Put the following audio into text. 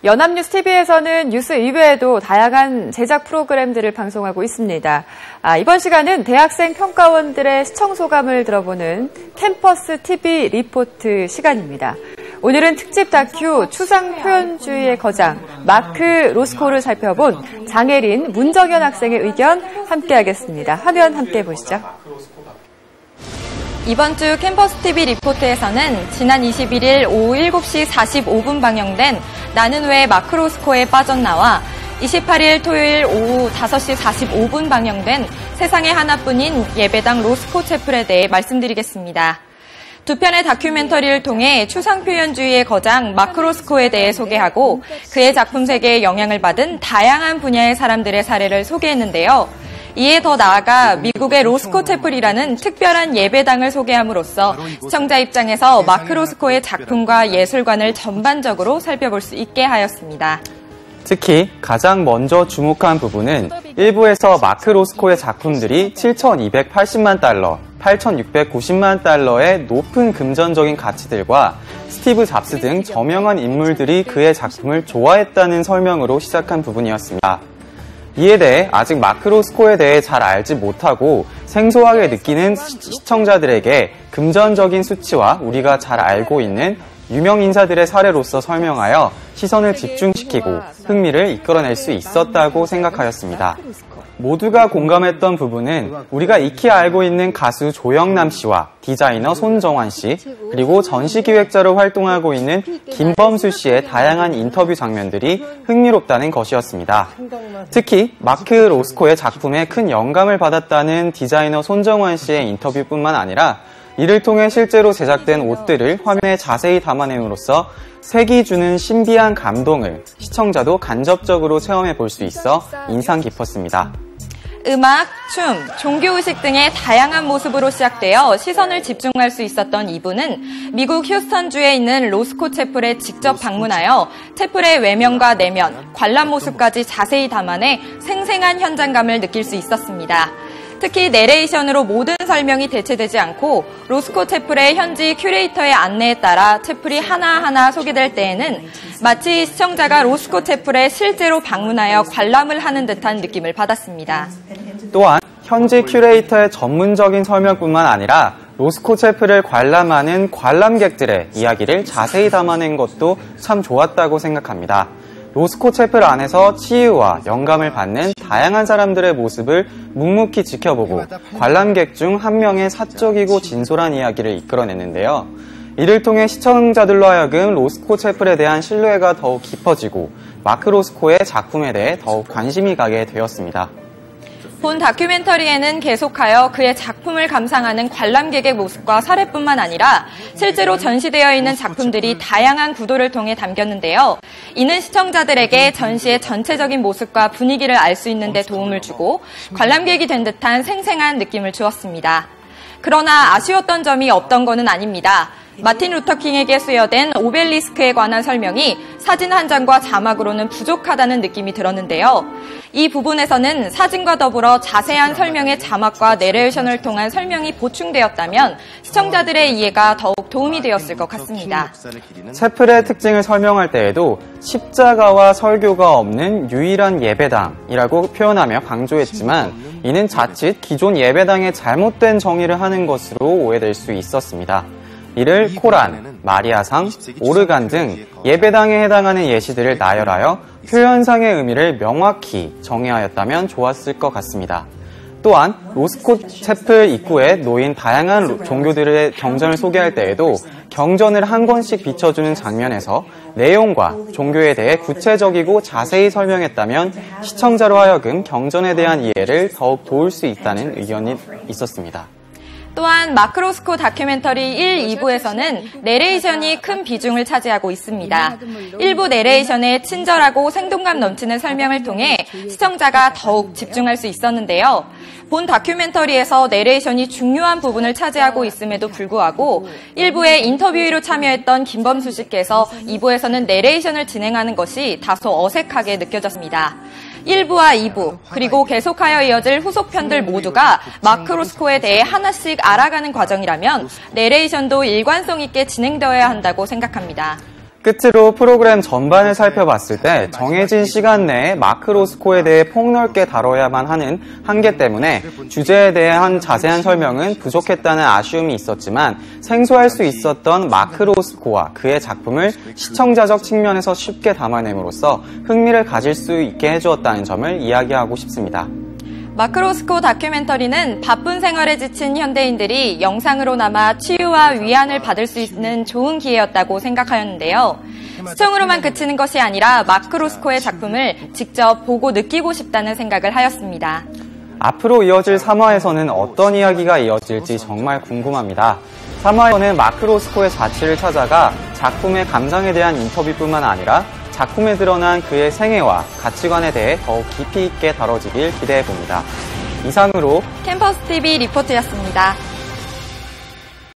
연합뉴스 TV에서는 뉴스 이외에도 다양한 제작 프로그램들을 방송하고 있습니다. 이번 시간은 대학생 평가원들의 시청 소감을 들어보는 캠퍼스 TV 리포트 시간입니다. 오늘은 특집 다큐 추상 표현주의의 거장 마크 로스코를 살펴본 장혜린, 문정현 학생의 의견 함께하겠습니다. 화면 함께 보시죠. 이번 주 캠퍼스 TV 리포트에서는 지난 21일 오후 7시 45분 방영된 나는 왜 마크 로스코에 빠졌나와 28일 토요일 오후 5시 45분 방영된 세상에 하나뿐인 예배당 로스코 채플에 대해 말씀드리겠습니다. 두 편의 다큐멘터리를 통해 추상표현주의의 거장 마크 로스코에 대해 소개하고 그의 작품 세계에 영향을 받은 다양한 분야의 사람들의 사례를 소개했는데요. 이에 더 나아가 미국의 로스코 채플이라는 특별한 예배당을 소개함으로써 시청자 입장에서 마크 로스코의 작품과 예술관을 전반적으로 살펴볼 수 있게 하였습니다. 특히 가장 먼저 주목한 부분은 일부에서 마크 로스코의 작품들이 7,280만 달러, 8,690만 달러의 높은 금전적인 가치들과 스티브 잡스 등 저명한 인물들이 그의 작품을 좋아했다는 설명으로 시작한 부분이었습니다. 이에 대해 아직 마크 로스코에 대해 잘 알지 못하고 생소하게 느끼는 시청자들에게 금전적인 수치와 우리가 잘 알고 있는 유명 인사들의 사례로서 설명하여 시선을 집중시키고 흥미를 이끌어낼 수 있었다고 생각하였습니다. 모두가 공감했던 부분은 우리가 익히 알고 있는 가수 조영남 씨와 디자이너 손정환 씨, 그리고 전시기획자로 활동하고 있는 김범수 씨의 다양한 인터뷰 장면들이 흥미롭다는 것이었습니다. 특히 마크 로스코의 작품에 큰 영감을 받았다는 디자이너 손정환 씨의 인터뷰뿐만 아니라 이를 통해 실제로 제작된 옷들을 화면에 자세히 담아냄으로써 색이 주는 신비한 감동을 시청자도 간접적으로 체험해 볼 수 있어 인상 깊었습니다. 음악, 춤, 종교의식 등의 다양한 모습으로 시작되어 시선을 집중할 수 있었던 이분은 미국 휴스턴주에 있는 로스코 채플에 직접 방문하여 채플의 외면과 내면, 관람 모습까지 자세히 담아내 생생한 현장감을 느낄 수 있었습니다. 특히 내레이션으로 모든 설명이 대체되지 않고 로스코 채플의 현지 큐레이터의 안내에 따라 채플이 하나하나 소개될 때에는 마치 시청자가 로스코 채플에 실제로 방문하여 관람을 하는 듯한 느낌을 받았습니다. 또한 현지 큐레이터의 전문적인 설명뿐만 아니라 로스코 채플을 관람하는 관람객들의 이야기를 자세히 담아낸 것도 참 좋았다고 생각합니다. 로스코 채플 안에서 치유와 영감을 받는 다양한 사람들의 모습을 묵묵히 지켜보고 관람객 중 한 명의 사적이고 진솔한 이야기를 이끌어냈는데요. 이를 통해 시청자들로 하여금 로스코 채플에 대한 신뢰가 더욱 깊어지고 마크 로스코의 작품에 대해 더욱 관심이 가게 되었습니다. 본 다큐멘터리에는 계속하여 그의 작품을 감상하는 관람객의 모습과 사례뿐만 아니라 실제로 전시되어 있는 작품들이 다양한 구도를 통해 담겼는데요. 이는 시청자들에게 전시의 전체적인 모습과 분위기를 알 수 있는 데 도움을 주고 관람객이 된 듯한 생생한 느낌을 주었습니다. 그러나 아쉬웠던 점이 없던 것은 아닙니다. 마틴 루터킹에게 수여된 오벨리스크에 관한 설명이 사진 한 장과 자막으로는 부족하다는 느낌이 들었는데요. 이 부분에서는 사진과 더불어 자세한 설명의 자막과 내레이션을 통한 설명이 보충되었다면 시청자들의 이해가 더욱 도움이 되었을 것 같습니다. 채플의 특징을 설명할 때에도 십자가와 설교가 없는 유일한 예배당이라고 표현하며 강조했지만 이는 자칫 기존 예배당의 잘못된 정의를 하는 것으로 오해될 수 있었습니다. 이를 코란, 마리아상, 오르간 등 예배당에 해당하는 예시들을 나열하여 표현상의 의미를 명확히 정의하였다면 좋았을 것 같습니다. 또한 로스코 채플 입구에 놓인 다양한 종교들의 경전을 소개할 때에도 경전을 한 권씩 비춰주는 장면에서 내용과 종교에 대해 구체적이고 자세히 설명했다면 시청자로 하여금 경전에 대한 이해를 더욱 도울 수 있다는 의견이 있었습니다. 또한 마크 로스코 다큐멘터리 1, 2부에서는 내레이션이 큰 비중을 차지하고 있습니다. 일부 내레이션의 친절하고 생동감 넘치는 설명을 통해 시청자가 더욱 집중할 수 있었는데요. 본 다큐멘터리에서 내레이션이 중요한 부분을 차지하고 있음에도 불구하고 일부에 인터뷰로 참여했던 김범수 씨께서 2부에서는 내레이션을 진행하는 것이 다소 어색하게 느껴졌습니다. 1부와 2부, 그리고 계속하여 이어질 후속편들 모두가 마크 로스코에 대해 하나씩 알아가는 과정이라면 내레이션도 일관성 있게 진행되어야 한다고 생각합니다. 끝으로 프로그램 전반을 살펴봤을 때 정해진 시간 내에 마크 로스코에 대해 폭넓게 다뤄야만 하는 한계 때문에 주제에 대한 자세한 설명은 부족했다는 아쉬움이 있었지만 생소할 수 있었던 마크 로스코와 그의 작품을 시청자적 측면에서 쉽게 담아냄으로써 흥미를 가질 수 있게 해주었다는 점을 이야기하고 싶습니다. 마크 로스코 다큐멘터리는 바쁜 생활에 지친 현대인들이 영상으로나마 치유와 위안을 받을 수 있는 좋은 기회였다고 생각하였는데요. 시청으로만 그치는 것이 아니라 마크 로스코의 작품을 직접 보고 느끼고 싶다는 생각을 하였습니다. 앞으로 이어질 3화에서는 어떤 이야기가 이어질지 정말 궁금합니다. 3화에서는 마크 로스코의 자취를 찾아가 작품의 감상에 대한 인터뷰뿐만 아니라 작품에 드러난 그의 생애와 가치관에 대해 더욱 깊이 있게 다뤄지길 기대해봅니다. 이상으로 캠퍼스 TV 리포트였습니다.